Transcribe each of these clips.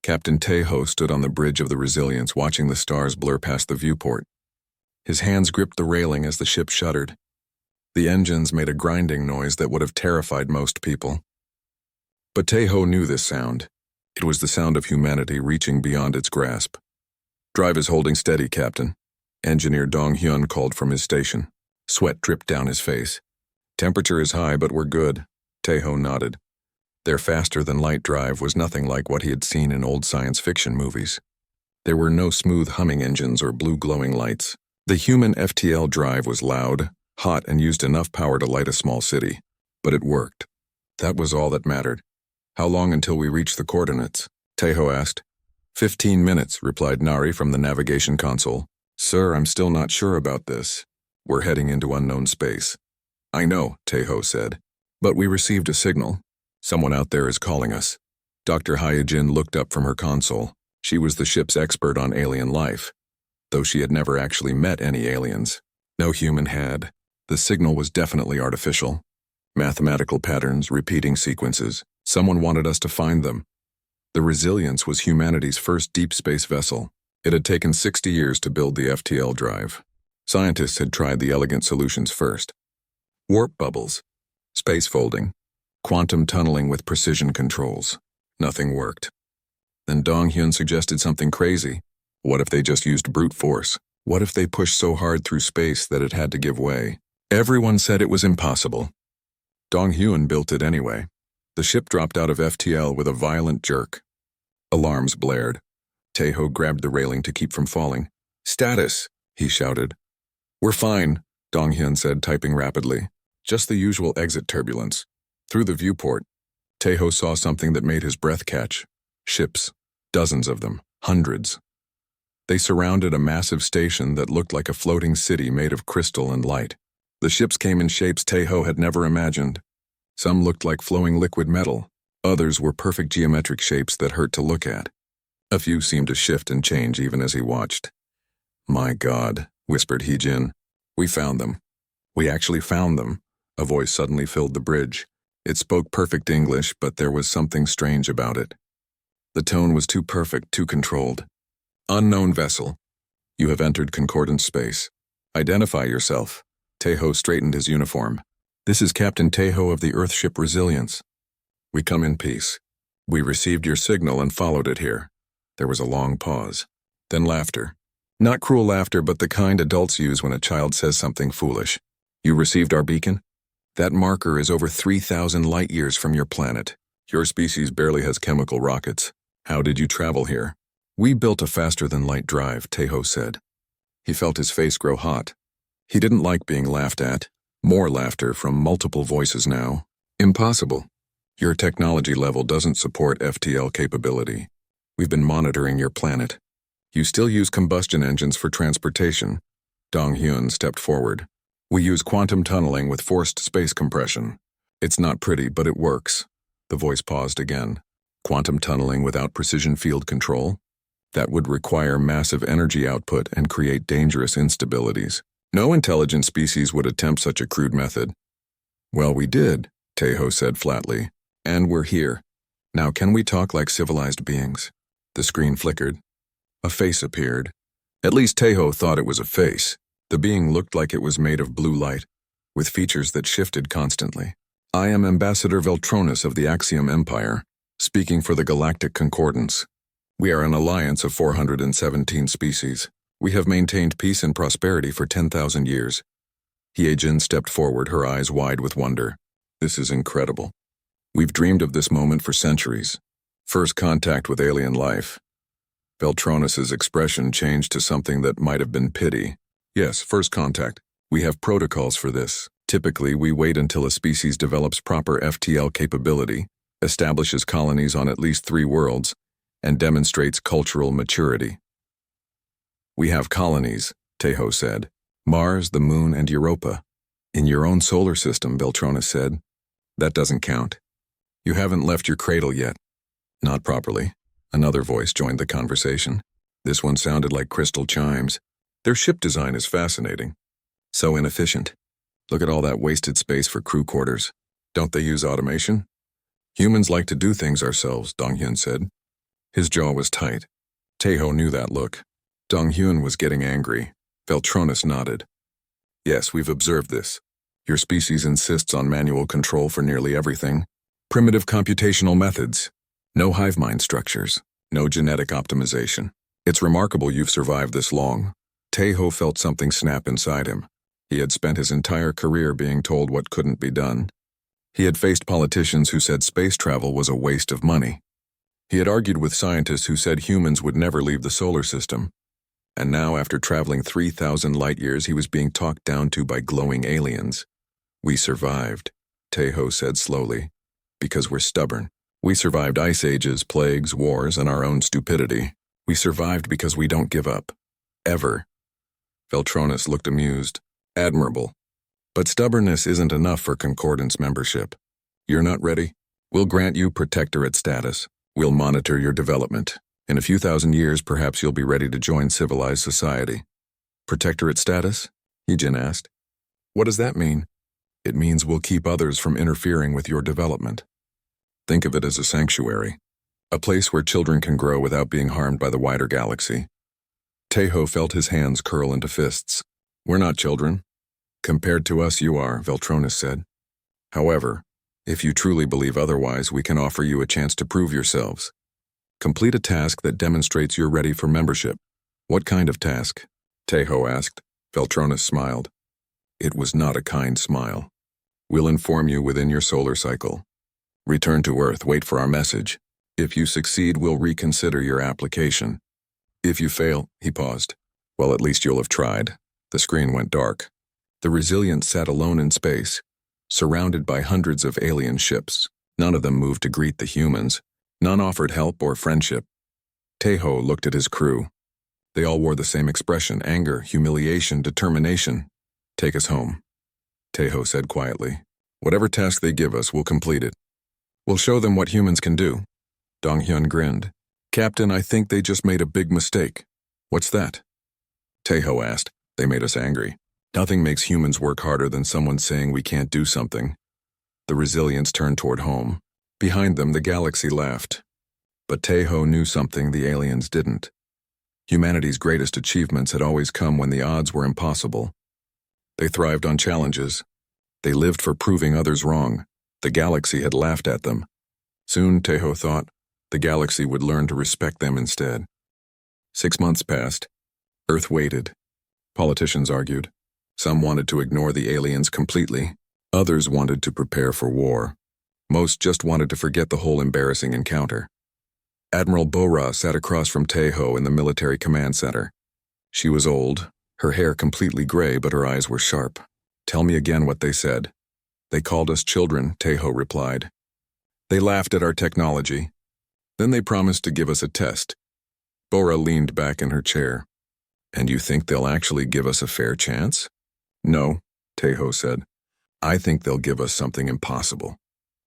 Captain Taeho stood on the bridge of the Resilience watching the stars blur past the viewport. His hands gripped the railing as the ship shuddered. The engines made a grinding noise that would have terrified most people. But Taeho knew this sound. It was the sound of humanity reaching beyond its grasp. "Drive is holding steady, Captain," Engineer Dong-hyun called from his station. Sweat dripped down his face. "Temperature is high, but we're good." Taeho nodded. Their faster-than-light drive was nothing like what he had seen in old science fiction movies. There were no smooth humming engines or blue glowing lights. The human FTL drive was loud, hot, and used enough power to light a small city. But it worked. That was all that mattered. "How long until we reach the coordinates?" Taeho asked. 15 minutes, replied Nari from the navigation console. "Sir, I'm still not sure about this. We're heading into unknown space." "I know," Taeho said. "But we received a signal. Someone out there is calling us." Dr. Hyojin looked up from her console. She was the ship's expert on alien life, though she had never actually met any aliens. No human had. The signal was definitely artificial. Mathematical patterns, repeating sequences. Someone wanted us to find them. The Resilience was humanity's first deep space vessel. It had taken 60 years to build the FTL drive. Scientists had tried the elegant solutions first. Warp bubbles, space folding, quantum tunneling with precision controls. Nothing worked. Then Dong-hyun suggested something crazy. What if they just used brute force? What if they pushed so hard through space that it had to give way? Everyone said it was impossible. Dong-hyun built it anyway. The ship dropped out of FTL with a violent jerk. Alarms blared. Taeho grabbed the railing to keep from falling. "Status," he shouted. "We're fine," Dong-hyun said, typing rapidly. "Just the usual exit turbulence." Through the viewport, Taeho saw something that made his breath catch. Ships. Dozens of them. Hundreds. They surrounded a massive station that looked like a floating city made of crystal and light. The ships came in shapes Taeho had never imagined. Some looked like flowing liquid metal. Others were perfect geometric shapes that hurt to look at. A few seemed to shift and change even as he watched. "My God," whispered Heejin. "We found them. We actually found them." A voice suddenly filled the bridge. It spoke perfect English, but there was something strange about it. The tone was too perfect, too controlled. "Unknown vessel. You have entered concordant space. Identify yourself." Taeho straightened his uniform. "This is Captain Taeho of the Earthship Resilience. We come in peace. We received your signal and followed it here." There was a long pause. Then laughter. Not cruel laughter, but the kind adults use when a child says something foolish. "You received our beacon? That marker is over 3,000 light years from your planet. Your species barely has chemical rockets. How did you travel here?" "We built a faster-than-light drive," Taeho said. He felt his face grow hot. He didn't like being laughed at. More laughter from multiple voices now. "Impossible. Your technology level doesn't support FTL capability. We've been monitoring your planet. You still use combustion engines for transportation." Dong-hyun stepped forward. "We use quantum tunneling with forced space compression. It's not pretty, but it works." The voice paused again. "Quantum tunneling without precision field control? That would require massive energy output and create dangerous instabilities. No intelligent species would attempt such a crude method." "Well, we did," Taeho said flatly. "And we're here. Now can we talk like civilized beings?" The screen flickered. A face appeared. At least Taeho thought it was a face. The being looked like it was made of blue light, with features that shifted constantly. "I am Ambassador Veltronus of the Axiom Empire, speaking for the Galactic Concordance. We are an alliance of 417 species. We have maintained peace and prosperity for 10,000 years. Hyejin stepped forward, her eyes wide with wonder. "This is incredible. We've dreamed of this moment for centuries. First contact with alien life." Veltronus's expression changed to something that might have been pity. "Yes, first contact. We have protocols for this. Typically, we wait until a species develops proper FTL capability, establishes colonies on at least 3 worlds, and demonstrates cultural maturity." "We have colonies," Taeho said. "Mars, the Moon, and Europa. In your own solar system," Veltronus said. "That doesn't count. You haven't left your cradle yet." "Not properly." Another voice joined the conversation. This one sounded like crystal chimes. "Their ship design is fascinating. So inefficient. Look at all that wasted space for crew quarters. Don't they use automation?" "Humans like to do things ourselves," Dong-hyun said. His jaw was tight. Taeho knew that look. Dong-hyun was getting angry. Veltronis nodded. Yes, we've observed this. Your species insists on manual control for nearly everything. Primitive computational methods. No hive mind structures. No genetic optimization. It's remarkable you've survived this long. Taeho felt something snap inside him. He had spent his entire career being told what couldn't be done. He had faced politicians who said space travel was a waste of money. He had argued with scientists who said humans would never leave the solar system. And now, after traveling 3,000 light-years, he was being talked down to by glowing aliens. We survived, Taeho said slowly, because we're stubborn. We survived ice ages, plagues, wars, and our own stupidity. We survived because we don't give up. Ever. Veltronis looked amused. Admirable. But stubbornness isn't enough for Concordance membership. You're not ready? We'll grant you protectorate status. We'll monitor your development. In a few thousand years, perhaps you'll be ready to join civilized society. Protectorate status? Heejin asked. What does that mean? It means we'll keep others from interfering with your development. Think of it as a sanctuary. A place where children can grow without being harmed by the wider galaxy. Taeho felt his hands curl into fists. We're not children. Compared to us, you are, Veltronis said. However, if you truly believe otherwise, we can offer you a chance to prove yourselves. Complete a task that demonstrates you're ready for membership. What kind of task? Taeho asked. Veltronis smiled. It was not a kind smile. We'll inform you within your solar cycle. Return to Earth, wait for our message. If you succeed, we'll reconsider your application. If you fail, he paused. Well, at least you'll have tried. The screen went dark. The Resilient sat alone in space, surrounded by hundreds of alien ships. None of them moved to greet the humans. None offered help or friendship. Taeho looked at his crew. They all wore the same expression: anger, humiliation, determination. Take us home, Taeho said quietly. Whatever task they give us, we'll complete it. We'll show them what humans can do. Dong-hyun grinned. Captain, I think they just made a big mistake. What's that? Taeho asked. They made us angry. Nothing makes humans work harder than someone saying we can't do something. The Resilients turned toward home. Behind them, the galaxy laughed. But Taeho knew something the aliens didn't. Humanity's greatest achievements had always come when the odds were impossible. They thrived on challenges. They lived for proving others wrong. The galaxy had laughed at them. Soon, Taeho thought, the galaxy would learn to respect them instead. 6 months passed. Earth waited. Politicians argued. Some wanted to ignore the aliens completely. Others wanted to prepare for war. Most just wanted to forget the whole embarrassing encounter. Admiral Bora sat across from Taeho in the military command center. She was old, her hair completely gray, but her eyes were sharp. Tell me again what they said. They called us children, Taeho replied. They laughed at our technology. Then they promised to give us a test. Bora leaned back in her chair. And you think they'll actually give us a fair chance? No, Taeho said. I think they'll give us something impossible.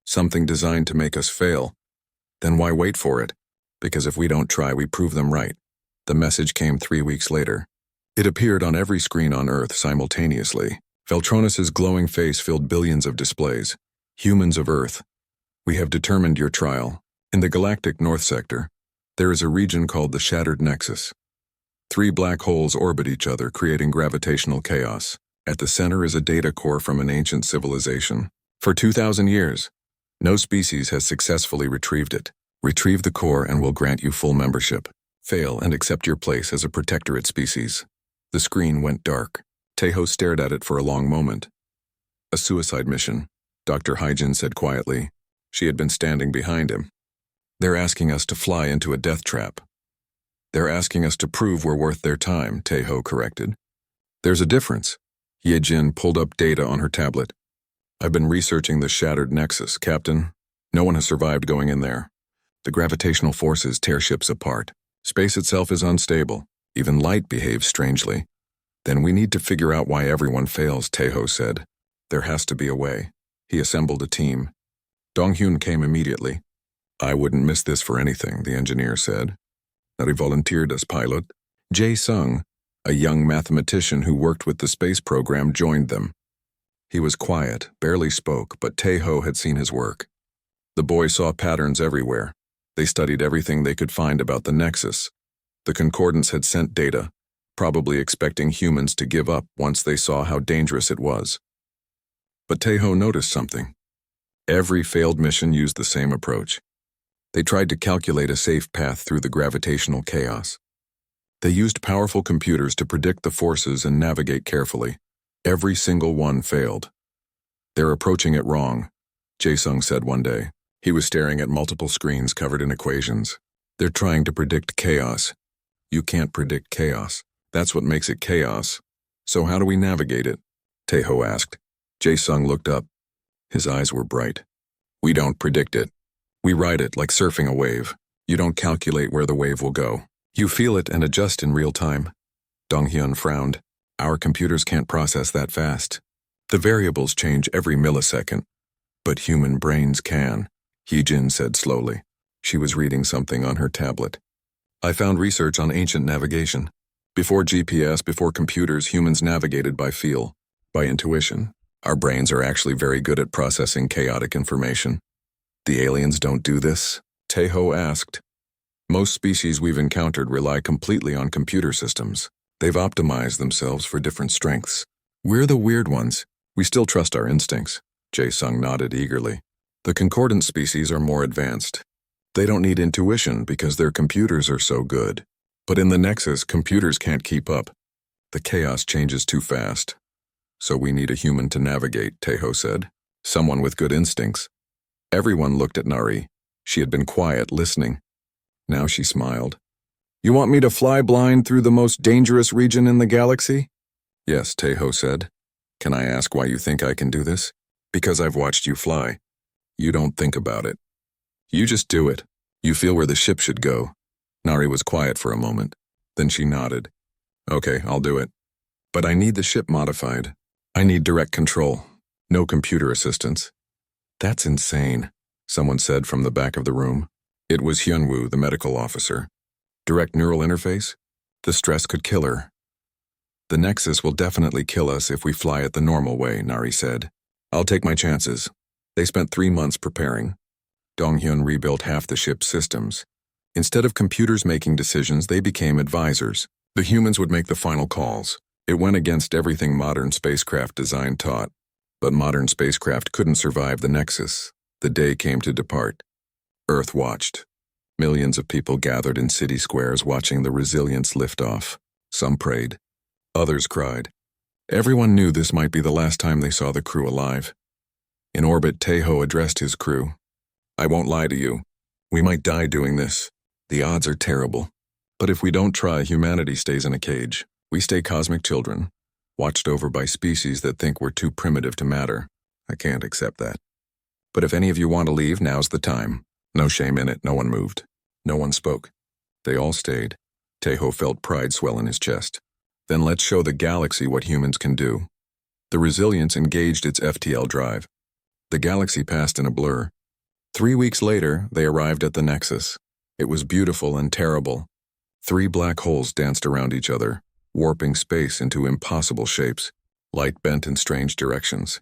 Something designed to make us fail. Then why wait for it? Because if we don't try, we prove them right. The message came 3 weeks later. It appeared on every screen on Earth simultaneously. Veltronis's glowing face filled billions of displays. Humans of Earth. We have determined your trial. In the galactic north sector, there is a region called the Shattered Nexus. 3 black holes orbit each other, creating gravitational chaos. At the center is a data core from an ancient civilization. For 2,000 years, no species has successfully retrieved it. Retrieve the core and we'll grant you full membership. Fail and accept your place as a protectorate species. The screen went dark. Taeho stared at it for a long moment. A suicide mission, Dr. Hyjin said quietly. She had been standing behind him. They're asking us to fly into a death trap. They're asking us to prove we're worth their time, Taeho corrected. There's a difference. Yejin pulled up data on her tablet. I've been researching the Shattered Nexus, Captain. No one has survived going in there. The gravitational forces tear ships apart. Space itself is unstable. Even light behaves strangely. Then we need to figure out why everyone fails, Taeho said. There has to be a way. He assembled a team. Dong-hyun came immediately. I wouldn't miss this for anything, the engineer said. He volunteered as pilot. Jae-sung, a young mathematician who worked with the space program, joined them. He was quiet, barely spoke, but Taeho had seen his work. The boy saw patterns everywhere. They studied everything they could find about the Nexus. The Concordance had sent data, probably expecting humans to give up once they saw how dangerous it was. But Tejo noticed something. Every failed mission used the same approach. They tried to calculate a safe path through the gravitational chaos. They used powerful computers to predict the forces and navigate carefully. Every single one failed. "They're approaching it wrong," Jae-sung said one day. He was staring at multiple screens covered in equations. "They're trying to predict chaos. You can't predict chaos. That's what makes it chaos. So how do we navigate it?" Tejo asked. Jae-sung looked up. His eyes were bright. "We don't predict it. We ride it like surfing a wave. You don't calculate where the wave will go. You feel it and adjust in real time." Dong-hyun frowned. "Our computers can't process that fast. The variables change every millisecond. But human brains can," Hee-jin said slowly. She was reading something on her tablet. "I found research on ancient navigation. Before GPS, before computers, humans navigated by feel, by intuition. Our brains are actually very good at processing chaotic information." "The aliens don't do this?" Tejo asked. "Most species we've encountered rely completely on computer systems. They've optimized themselves for different strengths. We're the weird ones. We still trust our instincts." Jae-sung nodded eagerly. "The concordant species are more advanced. They don't need intuition because their computers are so good. But in the Nexus, computers can't keep up. The chaos changes too fast. So we need a human to navigate," Tejo said. "Someone with good instincts." Everyone looked at Nari. She had been quiet, listening. Now she smiled. "You want me to fly blind through the most dangerous region in the galaxy?" "Yes," Tejo said. "Can I ask why you think I can do this?" "Because I've watched you fly. You don't think about it. You just do it. You feel where the ship should go." Nari was quiet for a moment. Then she nodded. "Okay, I'll do it. But I need the ship modified. I need direct control. No computer assistance." "That's insane," someone said from the back of the room. It was Hyunwoo, the medical officer. "Direct neural interface? The stress could kill her." "The Nexus will definitely kill us if we fly it the normal way," Nari said. "I'll take my chances." They spent 3 months preparing. Dong-hyun rebuilt half the ship's systems. Instead of computers making decisions, they became advisors. The humans would make the final calls. It went against everything modern spacecraft design taught. But modern spacecraft couldn't survive the Nexus. The day came to depart. Earth watched. Millions of people gathered in city squares watching the Resilience lift off. Some prayed. Others cried. Everyone knew this might be the last time they saw the crew alive. In orbit, Tejo addressed his crew. "I won't lie to you. We might die doing this. The odds are terrible. But if we don't try, humanity stays in a cage. We stay cosmic children, watched over by species that think we're too primitive to matter. I can't accept that. But if any of you want to leave, now's the time. No shame in it." No one moved. No one spoke. They all stayed. Tejo felt pride swell in his chest. "Then let's show the galaxy what humans can do." The Resilience engaged its FTL drive. The galaxy passed in a blur. 3 weeks later, they arrived at the Nexus. It was beautiful and terrible. 3 black holes danced around each other, warping space into impossible shapes. Light bent in strange directions.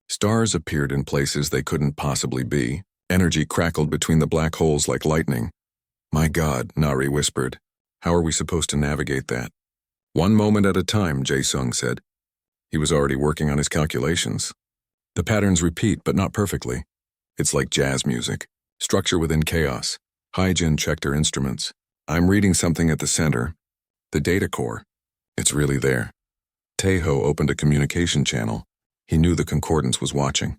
Stars appeared in places they couldn't possibly be. Energy crackled between the black holes like lightning. "My God," Nari whispered. "How are we supposed to navigate that?" "One moment at a time," Jae-sung said. He was already working on his calculations. "The patterns repeat, but not perfectly. It's like jazz music. Structure within chaos." Hyjin checked her instruments. "I'm reading something at the center. The data core. It's really there." Tejo opened a communication channel. He knew the Concordance was watching.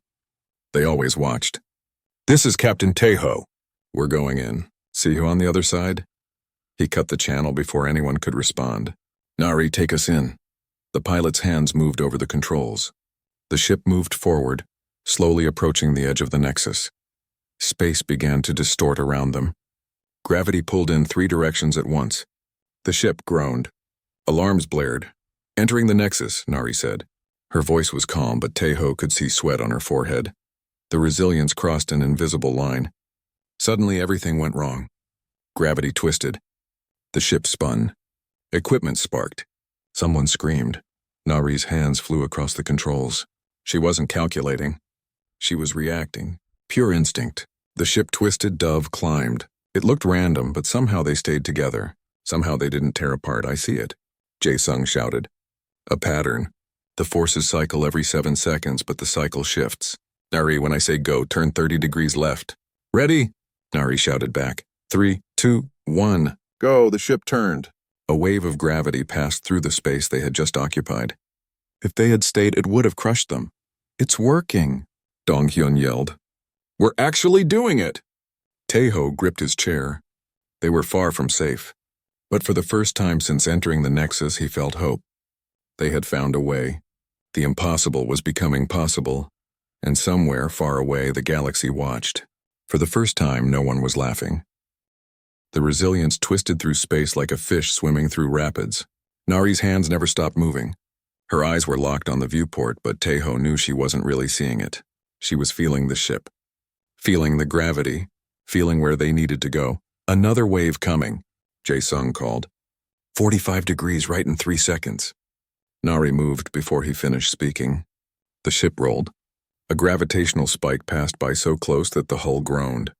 They always watched. "This is Captain Tejo. We're going in. See you on the other side?" He cut the channel before anyone could respond. "Nari, take us in." The pilot's hands moved over the controls. The ship moved forward, slowly approaching the edge of the Nexus. Space began to distort around them. Gravity pulled in 3 directions at once. The ship groaned. Alarms blared. "Entering the Nexus," Nari said. Her voice was calm, but Tejo could see sweat on her forehead. The Resilience crossed an invisible line. Suddenly, everything went wrong. Gravity twisted. The ship spun. Equipment sparked. Someone screamed. Nari's hands flew across the controls. She wasn't calculating. She was reacting. Pure instinct. The ship twisted, climbed. It looked random, but somehow they stayed together. Somehow they didn't tear apart. I see it, Jae-sung shouted. A pattern. The forces cycle every 7 seconds, but the cycle shifts. Nari, when I say go, turn 30 degrees left. Ready? Nari shouted back. 3, 2, 1. Go, the ship turned. A wave of gravity passed through the space they had just occupied. If they had stayed, it would have crushed them. It's working, Dong-hyun yelled. We're actually doing it! Taeho gripped his chair. They were far from safe. But for the first time since entering the Nexus, he felt hope. They had found a way. The impossible was becoming possible. And somewhere far away, the galaxy watched. For the first time, no one was laughing. The Resilience twisted through space like a fish swimming through rapids. Nari's hands never stopped moving. Her eyes were locked on the viewport, but Taeho knew she wasn't really seeing it. She was feeling the ship. Feeling the gravity. Feeling where they needed to go. Another wave coming, Jae-sung called. 45 degrees right in 3 seconds. Nari moved before he finished speaking. The ship rolled. A gravitational spike passed by so close that the hull groaned.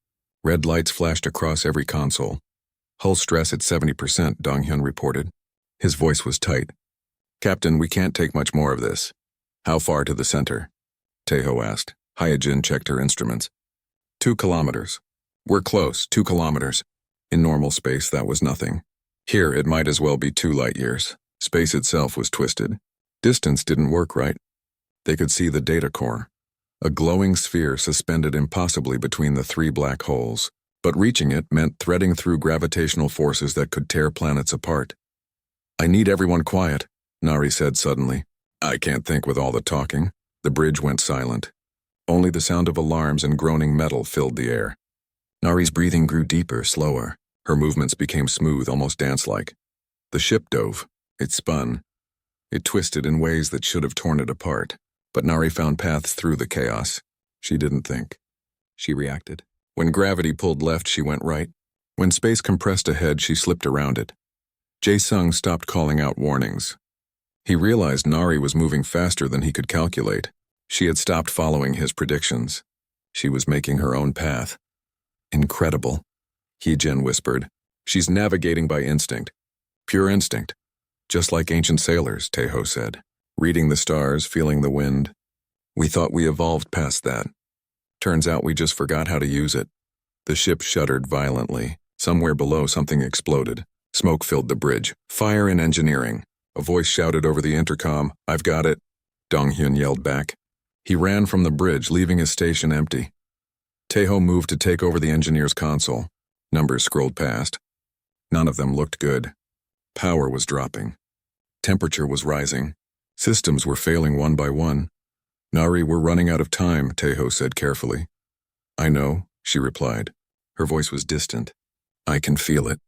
Red lights flashed across every console. Hull stress at 70%, Dong-hyun reported. His voice was tight. Captain, we can't take much more of this. How far to the center? Taeho asked. Hyojin checked her instruments. 2 kilometers. We're close, 2 kilometers. In normal space, that was nothing. Here, it might as well be 2 light years. Space itself was twisted. Distance didn't work right. They could see the data core. A glowing sphere suspended impossibly between the 3 black holes. But reaching it meant threading through gravitational forces that could tear planets apart. I need everyone quiet, Nari said suddenly. I can't think with all the talking. The bridge went silent. Only the sound of alarms and groaning metal filled the air. Nari's breathing grew deeper, slower. Her movements became smooth, almost dance-like. The ship dove. It spun. It twisted in ways that should have torn it apart. But Nari found paths through the chaos. She didn't think. She reacted. When gravity pulled left, she went right. When space compressed ahead, she slipped around it. Jae-sung stopped calling out warnings. He realized Nari was moving faster than he could calculate. She had stopped following his predictions. She was making her own path. Incredible, Hyojin whispered. She's navigating by instinct. Pure instinct. Just like ancient sailors, Taeho said. Reading the stars, feeling the wind. We thought we evolved past that. Turns out we just forgot how to use it. The ship shuddered violently. Somewhere below, something exploded. Smoke filled the bridge. Fire in engineering. A voice shouted over the intercom, I've got it. Dong-hyun yelled back. He ran from the bridge, leaving his station empty. Taeho moved to take over the engineer's console. Numbers scrolled past. None of them looked good. Power was dropping. Temperature was rising. Systems were failing one by one. Nari, we're running out of time, Taeho said carefully. I know, she replied. Her voice was distant. I can feel it.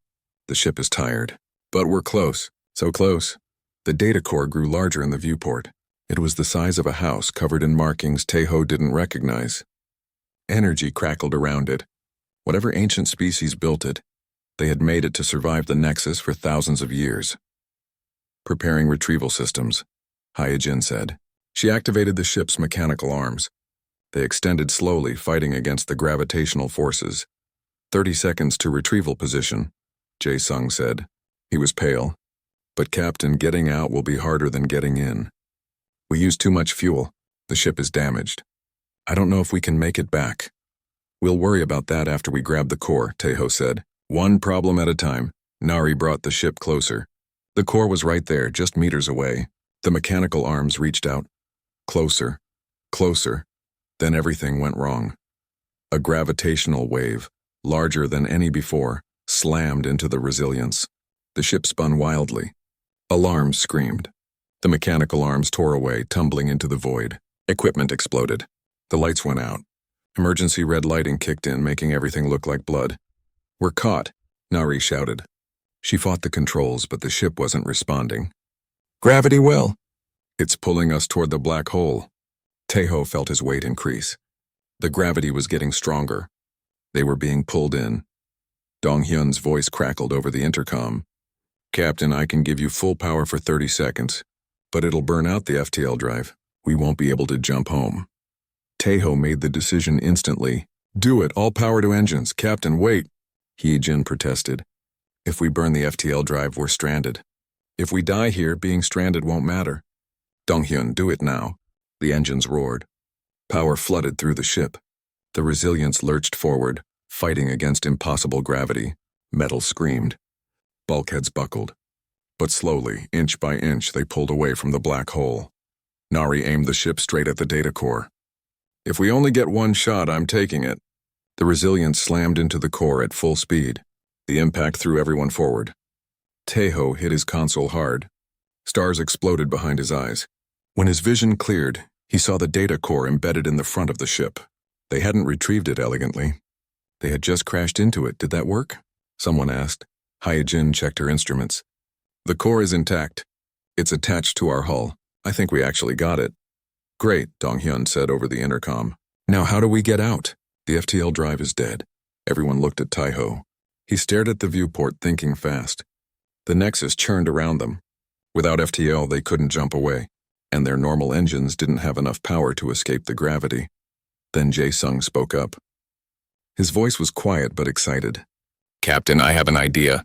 The ship is tired. But we're close. So close. The data core grew larger in the viewport. It was the size of a house covered in markings Taeho didn't recognize. Energy crackled around it. Whatever ancient species built it, they had made it to survive the Nexus for thousands of years. Preparing retrieval systems, Hyojin said. She activated the ship's mechanical arms. They extended slowly, fighting against the gravitational forces. 30 seconds to retrieval position, Jae-sung said. He was pale. But Captain, getting out will be harder than getting in. We used too much fuel. The ship is damaged. I don't know if we can make it back. We'll worry about that after we grab the core, Taeho said. One problem at a time. Nari brought the ship closer. The core was right there, just meters away. The mechanical arms reached out. Closer. Closer. Then everything went wrong. A gravitational wave, larger than any before, slammed into the Resilience. The ship spun wildly. Alarms screamed. The mechanical arms tore away, tumbling into the void. Equipment exploded. The lights went out. Emergency red lighting kicked in, making everything look like blood. We're caught, Nari shouted. She fought the controls, but the ship wasn't responding. Gravity well. It's pulling us toward the black hole. Taeho felt his weight increase. The gravity was getting stronger. They were being pulled in. Dong-hyun's voice crackled over the intercom. Captain, I can give you full power for 30 seconds, but it'll burn out the FTL drive. We won't be able to jump home. Taeho made the decision instantly. Do it, all power to engines. Captain, wait. Hee-jin protested. If we burn the FTL drive, we're stranded. If we die here, being stranded won't matter. Donghyun, do it now. The engines roared. Power flooded through the ship. The Resilience lurched forward, fighting against impossible gravity. Metal screamed. Bulkheads buckled. But slowly, inch by inch, they pulled away from the black hole. Nari aimed the ship straight at the data core. If we only get one shot, I'm taking it. The Resilience slammed into the core at full speed. The impact threw everyone forward. Taeho hit his console hard. Stars exploded behind his eyes. When his vision cleared, he saw the data core embedded in the front of the ship. They hadn't retrieved it elegantly. They had just crashed into it. Did that work? Someone asked. Hyejin checked her instruments. The core is intact. It's attached to our hull. I think we actually got it. Great, Donghyun said over the intercom. Now how do we get out? The FTL drive is dead. Everyone looked at Taeho. He stared at the viewport, thinking fast. The Nexus churned around them. Without FTL, they couldn't jump away, and their normal engines didn't have enough power to escape the gravity. Then Jae-sung spoke up. His voice was quiet but excited. Captain, I have an idea.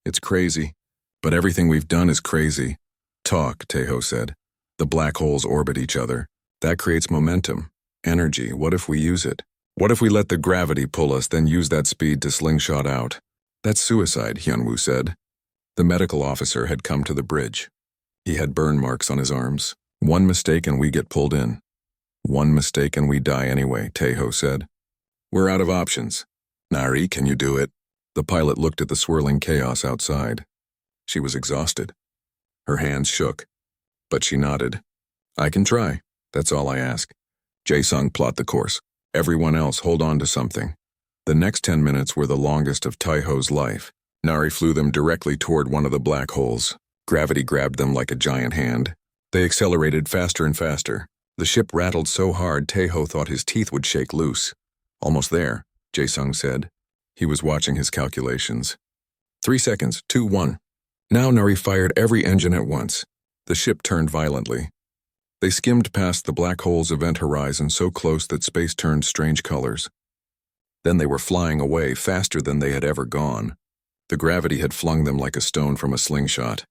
It's crazy, but everything we've done is crazy. Talk, Taeho said. The black holes orbit each other. That creates momentum, energy. What if we use it? What if we let the gravity pull us, then use that speed to slingshot out? That's suicide, Hyunwoo said. The medical officer had come to the bridge. He had burn marks on his arms. One mistake and we get pulled in. One mistake and we die anyway, Taeho said. We're out of options. Nari, can you do it? The pilot looked at the swirling chaos outside. She was exhausted. Her hands shook, but she nodded. I can try. That's all I ask. Jae-sung, plot the course. Everyone else hold on to something. The next 10 minutes were the longest of Taeho's life. Nari flew them directly toward one of the black holes. Gravity grabbed them like a giant hand. They accelerated faster and faster. The ship rattled so hard Taeho thought his teeth would shake loose. Almost there, Jae-sung said. He was watching his calculations. 3 seconds, 2, 1. Now Nari fired every engine at once. The ship turned violently. They skimmed past the black hole's event horizon so close that space turned strange colors. Then they were flying away faster than they had ever gone. The gravity had flung them like a stone from a slingshot.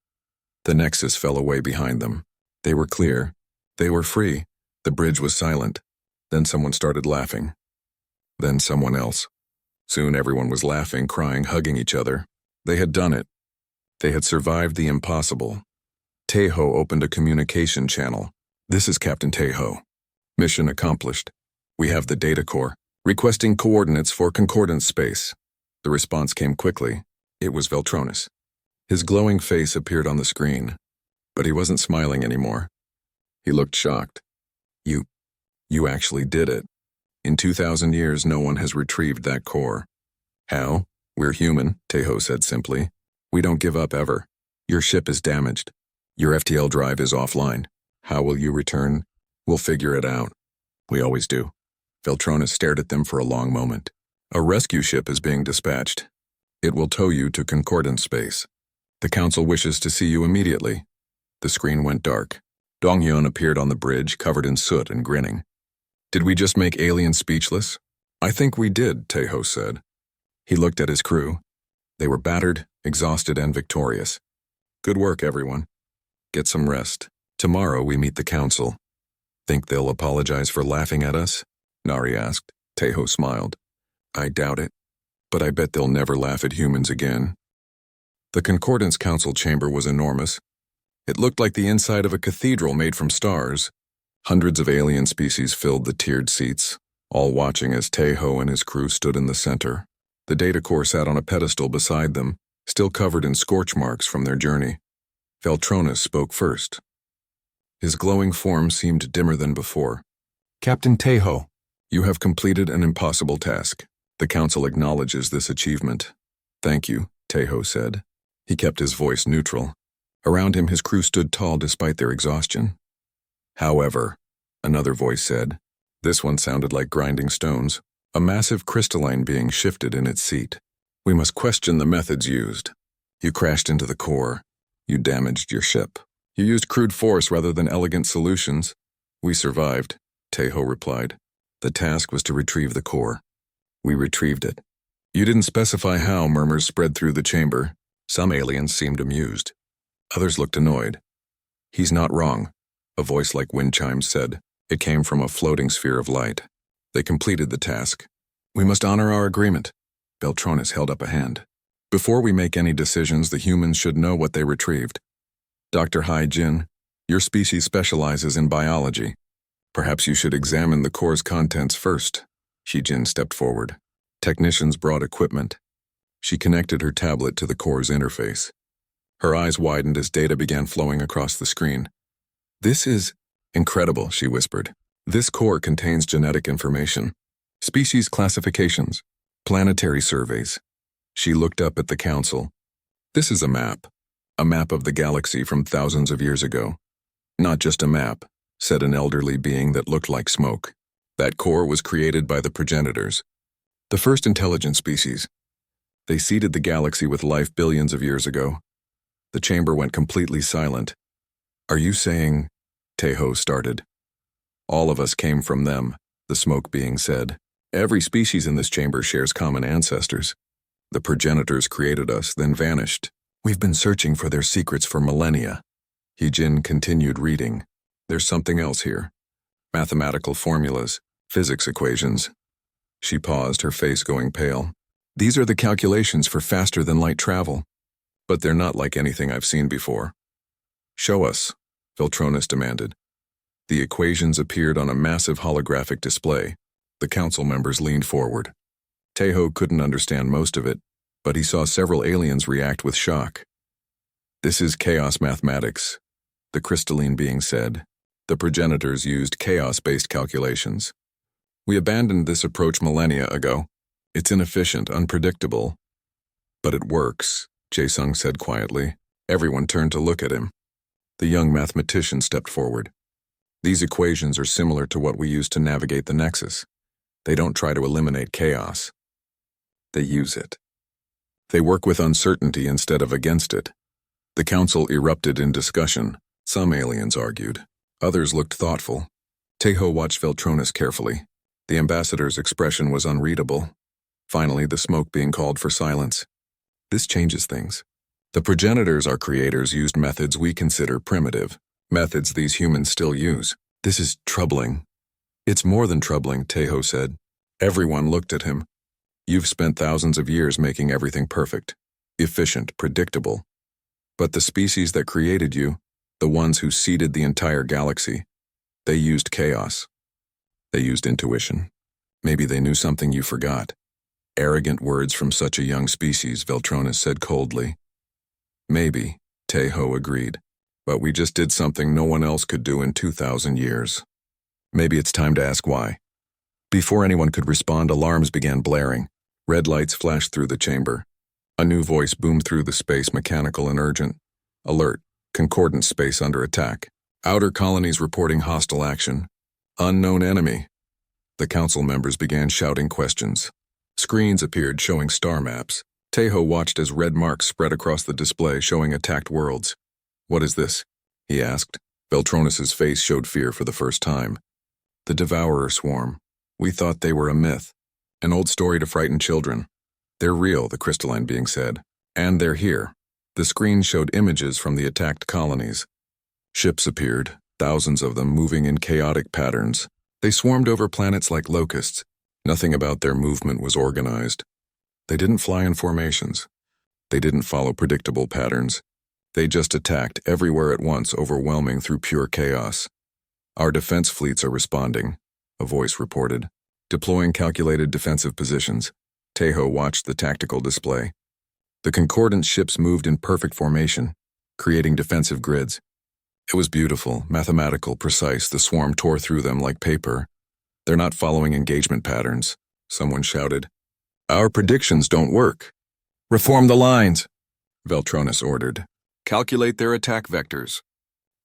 The Nexus fell away behind them. They were clear. They were free. The bridge was silent. Then someone started laughing. Then someone else. Soon everyone was laughing, crying, hugging each other. They had done it. They had survived the impossible. Taeho opened a communication channel. This is Captain Taeho. Mission accomplished. We have the data core. Requesting coordinates for concordance space. The response came quickly. It was Veltronis. His glowing face appeared on the screen, but he wasn't smiling anymore. He looked shocked. You actually did it. In 2,000 years, no one has retrieved that core. How? We're human, Taeho said simply. We don't give up ever. Your ship is damaged. Your FTL drive is offline. How will you return? We'll figure it out. We always do. Veltronis stared at them for a long moment. A rescue ship is being dispatched. It will tow you to concordance space. The council wishes to see you immediately. The screen went dark. Donghyun appeared on the bridge, covered in soot and grinning. Did we just make aliens speechless? I think we did, Taeho said. He looked at his crew. They were battered, exhausted, and victorious. Good work, everyone. Get some rest. Tomorrow we meet the council. Think they'll apologize for laughing at us? Nari asked. Taeho smiled. I doubt it, but I bet they'll never laugh at humans again. The Concordance Council chamber was enormous. It looked like the inside of a cathedral made from stars. Hundreds of alien species filled the tiered seats, all watching as Taeho and his crew stood in the center. The data core sat on a pedestal beside them, still covered in scorch marks from their journey. Veltronis spoke first. His glowing form seemed dimmer than before. Captain Taeho, you have completed an impossible task. The council acknowledges this achievement. Thank you, Taeho said. He kept his voice neutral. Around him, his crew stood tall despite their exhaustion. However, another voice said, this one sounded like grinding stones, a massive crystalline being shifted in its seat. We must question the methods used. You crashed into the core. You damaged your ship. You used crude force rather than elegant solutions. We survived, Taeho replied. The task was to retrieve the core. We retrieved it. You didn't specify how, murmurs spread through the chamber. Some aliens seemed amused. Others looked annoyed. He's not wrong, a voice like wind chimes said. It came from a floating sphere of light. They completed the task. We must honor our agreement. Beltronis held up a hand. Before we make any decisions, the humans should know what they retrieved. Dr. Hai Jin, your species specializes in biology. Perhaps you should examine the core's contents first. Shi Jin stepped forward. Technicians brought equipment. She connected her tablet to the core's interface. Her eyes widened as data began flowing across the screen. This is incredible, she whispered. This core contains genetic information, species classifications, planetary surveys. She looked up at the council. This is a map of the galaxy from thousands of years ago. Not just a map, said an elderly being that looked like smoke. That core was created by the progenitors, the first intelligent species. They seeded the galaxy with life billions of years ago. The chamber went completely silent. Are you saying? Teho started. All of us came from them, the smoke being said. Every species in this chamber shares common ancestors. The progenitors created us, then vanished. We've been searching for their secrets for millennia. He-Jin continued reading. There's something else here. Mathematical formulas, physics equations. She paused, her face going pale. These are the calculations for faster-than-light travel. But they're not like anything I've seen before. Show us, Veltronis demanded. The equations appeared on a massive holographic display. The council members leaned forward. Teho couldn't understand most of it, but he saw several aliens react with shock. This is chaos mathematics, the crystalline being said. The progenitors used chaos-based calculations. We abandoned this approach millennia ago. It's inefficient, unpredictable. But it works, Jae-sung said quietly. Everyone turned to look at him. The young mathematician stepped forward. These equations are similar to what we use to navigate the Nexus. They don't try to eliminate chaos. They use it. They work with uncertainty instead of against it. The council erupted in discussion. Some aliens argued. Others looked thoughtful. Teho watched Veltronis carefully. The ambassador's expression was unreadable. Finally, the smoke being called for silence. This changes things. The progenitors, our creators, used methods we consider primitive. Methods these humans still use. This is troubling. It's more than troubling, Teho said. Everyone looked at him. You've spent thousands of years making everything perfect, efficient, predictable. But the species that created you, the ones who seeded the entire galaxy, they used chaos. They used intuition. Maybe they knew something you forgot. Arrogant words from such a young species, Veltronis said coldly. Maybe, Teho agreed. But we just did something no one else could do in 2,000 years. Maybe it's time to ask why. Before anyone could respond, alarms began blaring. Red lights flashed through the chamber. A new voice boomed through the space, mechanical and urgent. Alert, concordant space under attack. Outer colonies reporting hostile action. Unknown enemy. The council members began shouting questions. Screens appeared showing star maps. Teho watched as red marks spread across the display showing attacked worlds. What is this? He asked. Veltronis's face showed fear for the first time. The Devourer swarm. We thought they were a myth. An old story to frighten children. They're real, the crystalline being said. And they're here. The screen showed images from the attacked colonies. Ships appeared, thousands of them moving in chaotic patterns. They swarmed over planets like locusts. Nothing about their movement was organized. They didn't fly in formations. They didn't follow predictable patterns. They just attacked everywhere at once, overwhelming through pure chaos. Our defense fleets are responding, a voice reported. Deploying calculated defensive positions. Teho watched the tactical display. The concordant ships moved in perfect formation, creating defensive grids. It was beautiful, mathematical, precise. The swarm tore through them like paper. They're not following engagement patterns, someone shouted. Our predictions don't work. Reform the lines, Veltronis ordered. Calculate their attack vectors.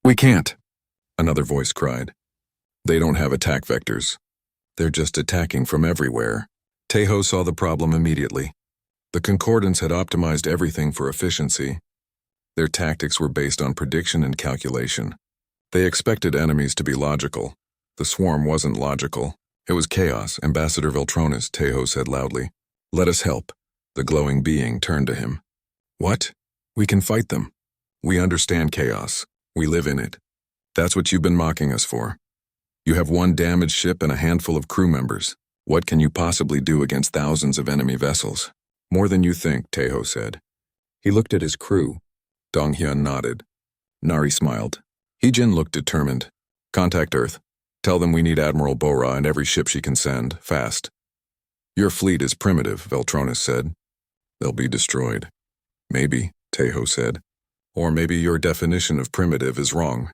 We can't, another voice cried. They don't have attack vectors. They're just attacking from everywhere. Teho saw the problem immediately. The concordants had optimized everything for efficiency. Their tactics were based on prediction and calculation. They expected enemies to be logical. The swarm wasn't logical. It was chaos, Ambassador Veltronis, Teho said loudly. Let us help. The glowing being turned to him. What? We can fight them. We understand chaos. We live in it. That's what you've been mocking us for. You have one damaged ship and a handful of crew members. What can you possibly do against thousands of enemy vessels? More than you think, Taeho said. He looked at his crew. Donghyun nodded. Nari smiled. Heejin looked determined. Contact Earth. Tell them we need Admiral Bora and every ship she can send, fast. Your fleet is primitive, Veltronis said. They'll be destroyed. Maybe, Taeho said. Or maybe your definition of primitive is wrong.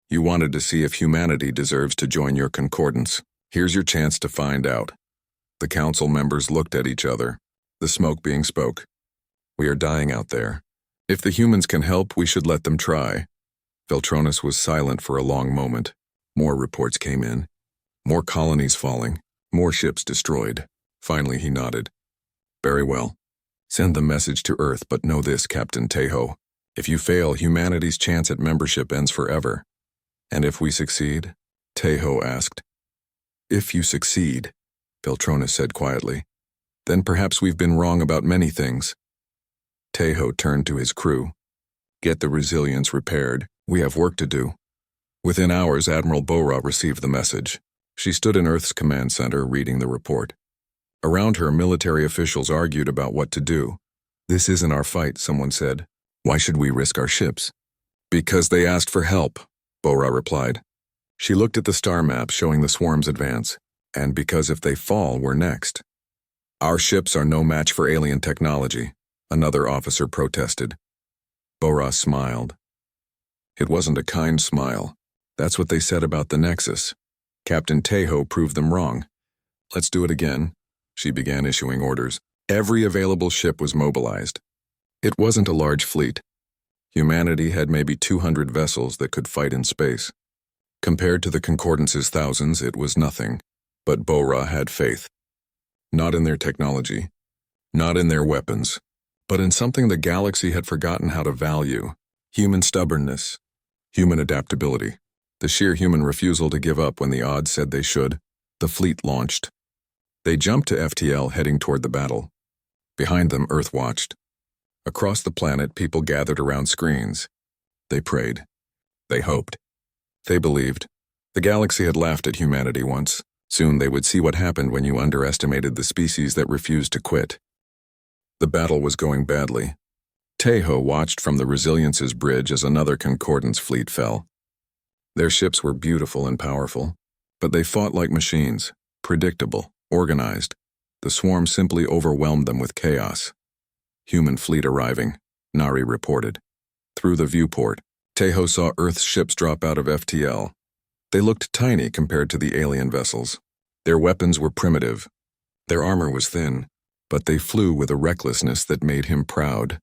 You wanted to see if humanity deserves to join your concordance. Here's your chance to find out. The council members looked at each other, the smoke being spoke. We are dying out there. If the humans can help, we should let them try. Veltronis was silent for a long moment. More reports came in. More colonies falling. More ships destroyed. Finally, he nodded. Very well. Send the message to Earth, but know this, Captain Taeho. If you fail, humanity's chance at membership ends forever. And if we succeed? Taeho asked. If you succeed, Veltronis said quietly, then perhaps we've been wrong about many things. Taeho turned to his crew. Get the Resilience repaired. We have work to do. Within hours, Admiral Bora received the message. She stood in Earth's command center reading the report. Around her, military officials argued about what to do. This isn't our fight, someone said. Why should we risk our ships? Because they asked for help, Bora replied. She looked at the star map showing the swarm's advance, and because if they fall, we're next. Our ships are no match for alien technology, another officer protested. Bora smiled. It wasn't a kind smile. That's what they said about the Nexus. Captain Taeho proved them wrong. Let's do it again. She began issuing orders. Every available ship was mobilized. It wasn't a large fleet. Humanity had maybe 200 vessels that could fight in space. Compared to the Concordance's thousands, it was nothing. But Bora had faith. Not in their technology, not in their weapons, but in something the galaxy had forgotten how to value: human stubbornness, human adaptability, the sheer human refusal to give up when the odds said they should. The fleet launched. They jumped to FTL, heading toward the battle. Behind them, Earth watched. Across the planet, people gathered around screens. They prayed. They hoped. They believed. The galaxy had laughed at humanity once. Soon they would see what happened when you underestimated the species that refused to quit. The battle was going badly. Taeho watched from the Resilience's bridge as another Concordance fleet fell. Their ships were beautiful and powerful, but they fought like machines, predictable, organized. The swarm simply overwhelmed them with chaos. Human fleet arriving, Nari reported. Through the viewport, Taeho saw Earth's ships drop out of FTL. They looked tiny compared to the alien vessels. Their weapons were primitive. Their armor was thin, but they flew with a recklessness that made him proud.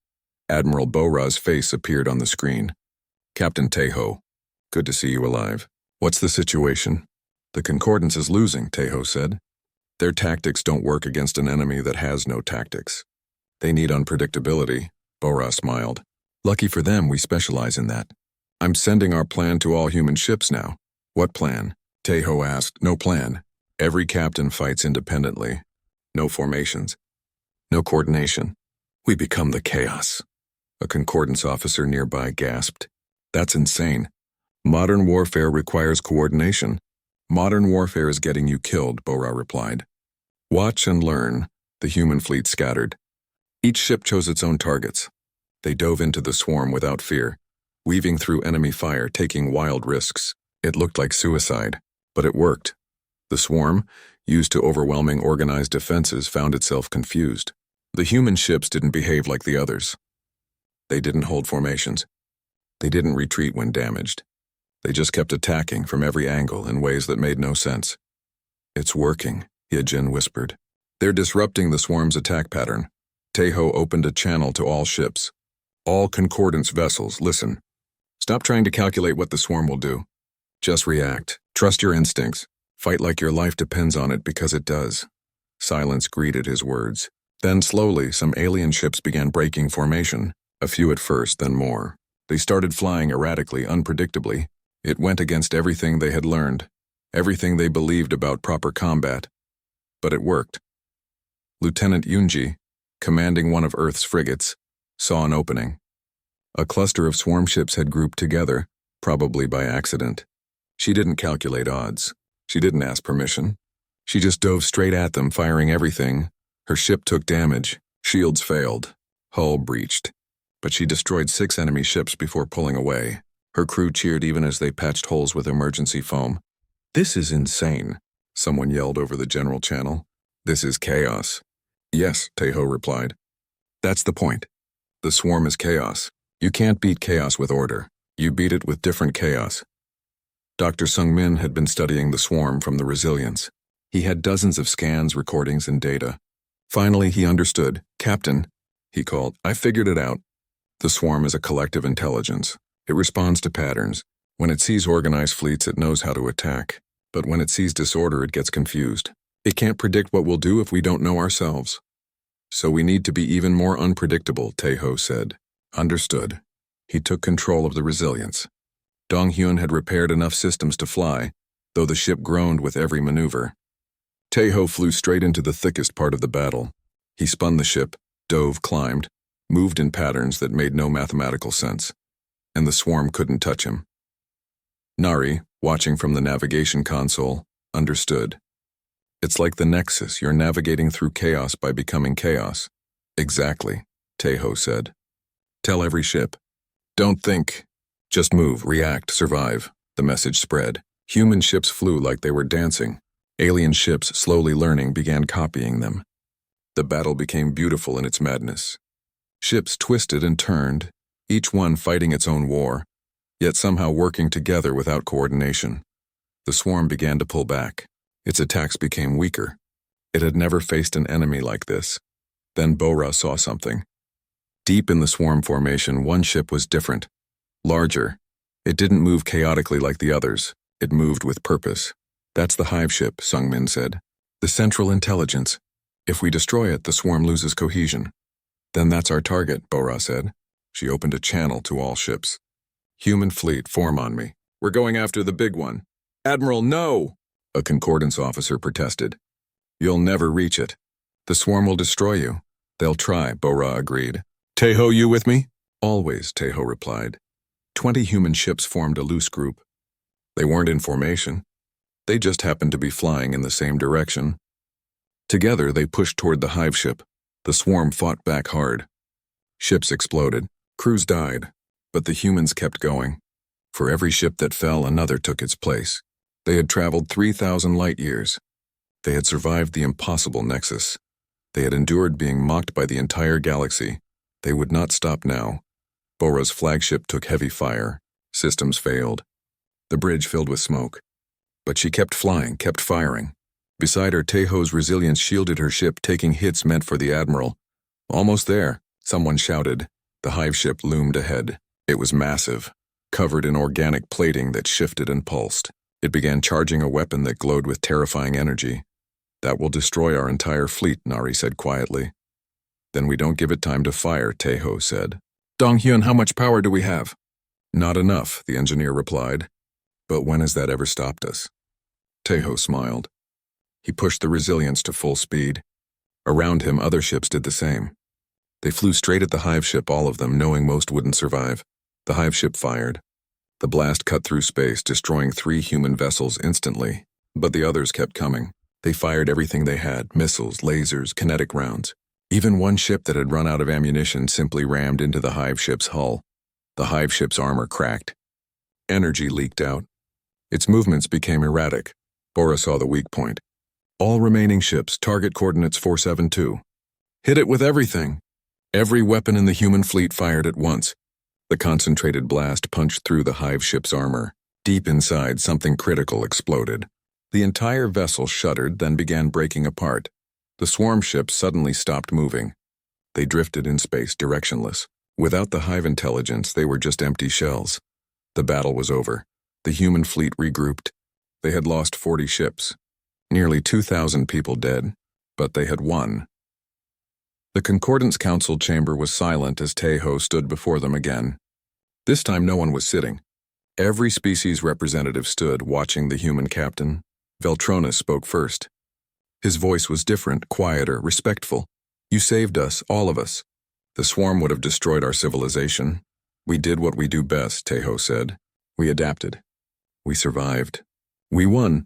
Admiral Bora's face appeared on the screen. Captain Taeho, good to see you alive. What's the situation? The Concordance is losing, Taeho said. Their tactics don't work against an enemy that has no tactics. They need unpredictability, Bora smiled. Lucky for them, we specialize in that. I'm sending our plan to all human ships now. What plan? Taeho asked. No plan. Every captain fights independently. No formations. No coordination. We become the chaos. A Concordance officer nearby gasped. That's insane. Modern warfare requires coordination. Modern warfare is getting you killed, Bora replied. Watch and learn. The human fleet scattered. Each ship chose its own targets. They dove into the swarm without fear, weaving through enemy fire, taking wild risks. It looked like suicide, but it worked. The swarm, used to overwhelming organized defenses, found itself confused. The human ships didn't behave like the others. They didn't hold formations. They didn't retreat when damaged. They just kept attacking from every angle in ways that made no sense. It's working, Hyejin whispered. They're disrupting the swarm's attack pattern. Taeho opened a channel to all ships. All Concordance vessels, listen. Stop trying to calculate what the swarm will do. Just react. Trust your instincts. Fight like your life depends on it, because it does. Silence greeted his words. Then slowly, some alien ships began breaking formation. A few at first, then more. They started flying erratically, unpredictably. It went against everything they had learned, everything they believed about proper combat. But it worked. Lieutenant Yunji, commanding one of Earth's frigates, saw an opening. A cluster of swarm ships had grouped together, probably by accident. She didn't calculate odds. She didn't ask permission. She just dove straight at them, firing everything. Her ship took damage. Shields failed. Hull breached. But she destroyed 6 enemy ships before pulling away. Her crew cheered even as they patched holes with emergency foam. "This is insane," someone yelled over the general channel. "This is chaos." "Yes," Taeho replied. "That's the point. The swarm is chaos. You can't beat chaos with order. You beat it with different chaos." Dr. Sung-min had been studying the swarm from the Resilience. He had dozens of scans, recordings, and data. Finally, he understood. "Captain," he called, "I figured it out. The swarm is a collective intelligence. It responds to patterns. When it sees organized fleets, it knows how to attack. But when it sees disorder, it gets confused. It can't predict what we'll do if we don't know ourselves. So we need to be even more unpredictable," Taeho said. "Understood." He took control of the Resilience. Dong-hyun had repaired enough systems to fly, though the ship groaned with every maneuver. Taeho flew straight into the thickest part of the battle. He spun the ship, dove, climbed, moved in patterns that made no mathematical sense, and the swarm couldn't touch him. Nari, watching from the navigation console, understood. "It's like the Nexus, you're navigating through chaos by becoming chaos." "Exactly," Taeho said. "Tell every ship. Don't think. Just move, react, survive." The message spread. Human ships flew like they were dancing. Alien ships, slowly learning, began copying them. The battle became beautiful in its madness. Ships twisted and turned, each one fighting its own war, yet somehow working together without coordination. The swarm began to pull back. Its attacks became weaker. It had never faced an enemy like this. Then Bora saw something. Deep in the swarm formation, one ship was different. Larger. It didn't move chaotically like the others. It moved with purpose. "That's the hive ship," Sung-min said. "The central intelligence. If we destroy it, the swarm loses cohesion." "Then that's our target," Bora said. She opened a channel to all ships. "Human fleet, form on me. We're going after the big one." "Admiral, no!" a concordance officer protested. "You'll never reach it. The swarm will destroy you." "They'll try," Bora agreed. "Taeho, you with me?" "Always," Taeho replied. 20 human ships formed a loose group. They weren't in formation. They just happened to be flying in the same direction. Together, they pushed toward the hive ship. The swarm fought back hard. Ships exploded. Crews died. But the humans kept going. For every ship that fell, another took its place. They had traveled 3,000 light years. They had survived the impossible Nexus. They had endured being mocked by the entire galaxy. They would not stop now. Bora's flagship took heavy fire. Systems failed. The bridge filled with smoke. But she kept flying, kept firing. Beside her, Taeho's Resilience shielded her ship, taking hits meant for the Admiral. "Almost there," someone shouted. The hive ship loomed ahead. It was massive, covered in organic plating that shifted and pulsed. It began charging a weapon that glowed with terrifying energy. "That will destroy our entire fleet," Nari said quietly. "Then we don't give it time to fire," Taeho said. "Dong-hyun, how much power do we have?" "Not enough," the engineer replied. "But when has that ever stopped us?" Taeho smiled. He pushed the Resilience to full speed. Around him, other ships did the same. They flew straight at the hive ship, all of them, knowing most wouldn't survive. The hive ship fired. The blast cut through space, destroying 3 human vessels instantly. But the others kept coming. They fired everything they had: missiles, lasers, kinetic rounds. Even one ship that had run out of ammunition simply rammed into the hive ship's hull. The hive ship's armor cracked. Energy leaked out. Its movements became erratic. Bora saw the weak point. "All remaining ships, target coordinates 472. Hit it with everything." Every weapon in the human fleet fired at once. The concentrated blast punched through the hive ship's armor. Deep inside, something critical exploded. The entire vessel shuddered, then began breaking apart. The swarm ships suddenly stopped moving. They drifted in space, directionless. Without the hive intelligence, they were just empty shells. The battle was over. The human fleet regrouped. They had lost 40 ships. Nearly 2,000 people dead. But they had won. The Concordance Council chamber was silent as Taeho stood before them again. This time no one was sitting. Every species representative stood, watching the human captain. Veltronas spoke first. His voice was different, quieter, respectful. You saved us, all of us. The swarm would have destroyed our civilization. We did what we do best, Tejo said. We adapted. We survived. We won.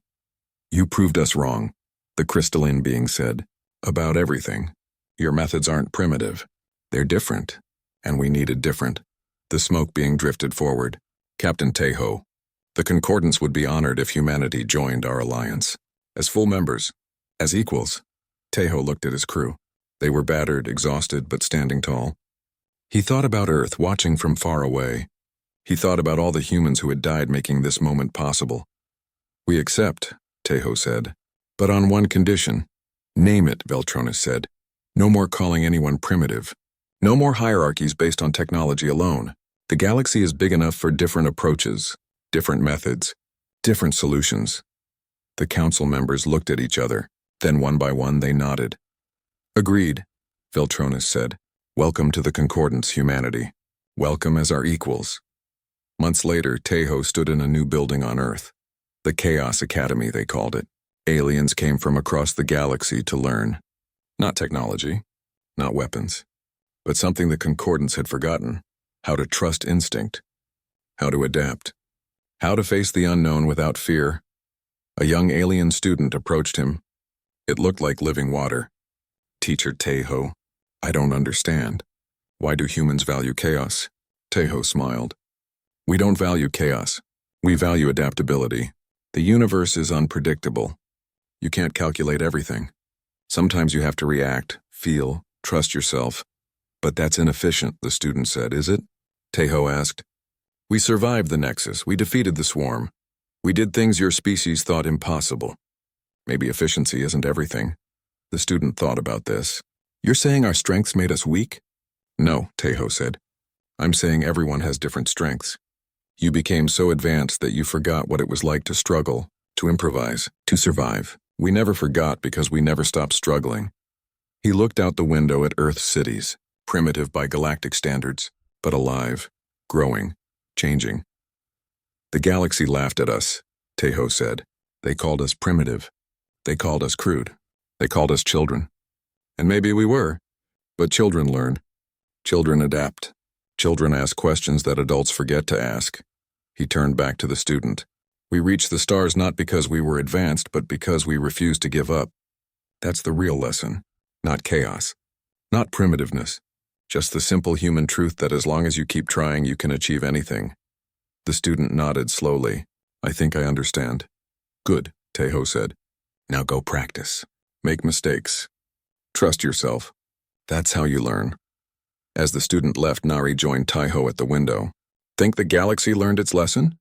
You proved us wrong, the crystalline being said. About everything. Your methods aren't primitive. They're different. And we needed different. The smoke being drifted forward. Captain Tejo. The Concordance would be honored if humanity joined our alliance. As full members. As equals. Tejo looked at his crew. They were battered, exhausted, but standing tall. He thought about Earth, watching from far away. He thought about all the humans who had died making this moment possible. We accept, Tejo said. But on one condition. Name it, Veltronis said. No more calling anyone primitive. No more hierarchies based on technology alone. The galaxy is big enough for different approaches, different methods, different solutions. The council members looked at each other. Then one by one they nodded. Agreed, Veltronis said. Welcome to the Concordance, humanity. Welcome as our equals. Months later, Tejo stood in a new building on Earth. The Chaos Academy, they called it. Aliens came from across the galaxy to learn. Not technology, not weapons, but something the Concordance had forgotten. How to trust instinct. How to adapt. How to face the unknown without fear. A young alien student approached him. It looked like living water. Teacher Tejo, I don't understand. Why do humans value chaos? Tejo smiled. We don't value chaos. We value adaptability. The universe is unpredictable. You can't calculate everything. Sometimes you have to react, feel, trust yourself. But that's inefficient, the student said, is it? Tejo asked. We survived the Nexus. We defeated the swarm. We did things your species thought impossible. Maybe efficiency isn't everything. The student thought about this. You're saying our strengths made us weak? No, Tejo said. I'm saying everyone has different strengths. You became so advanced that you forgot what it was like to struggle, to improvise, to survive. We never forgot because we never stopped struggling. He looked out the window at Earth's cities, primitive by galactic standards, but alive, growing, changing. The galaxy laughed at us, Tejo said. They called us primitive. They called us crude. They called us children. And maybe we were, but children learn. Children adapt. Children ask questions that adults forget to ask. He turned back to the student. We reached the stars not because we were advanced, but because we refused to give up. That's the real lesson. Not chaos. Not primitiveness. Just the simple human truth that as long as you keep trying, you can achieve anything. The student nodded slowly. I think I understand. Good, Tejo said. Now go practice. Make mistakes. Trust yourself. That's how you learn. As the student left, Nari joined Tejo at the window. Think the galaxy learned its lesson?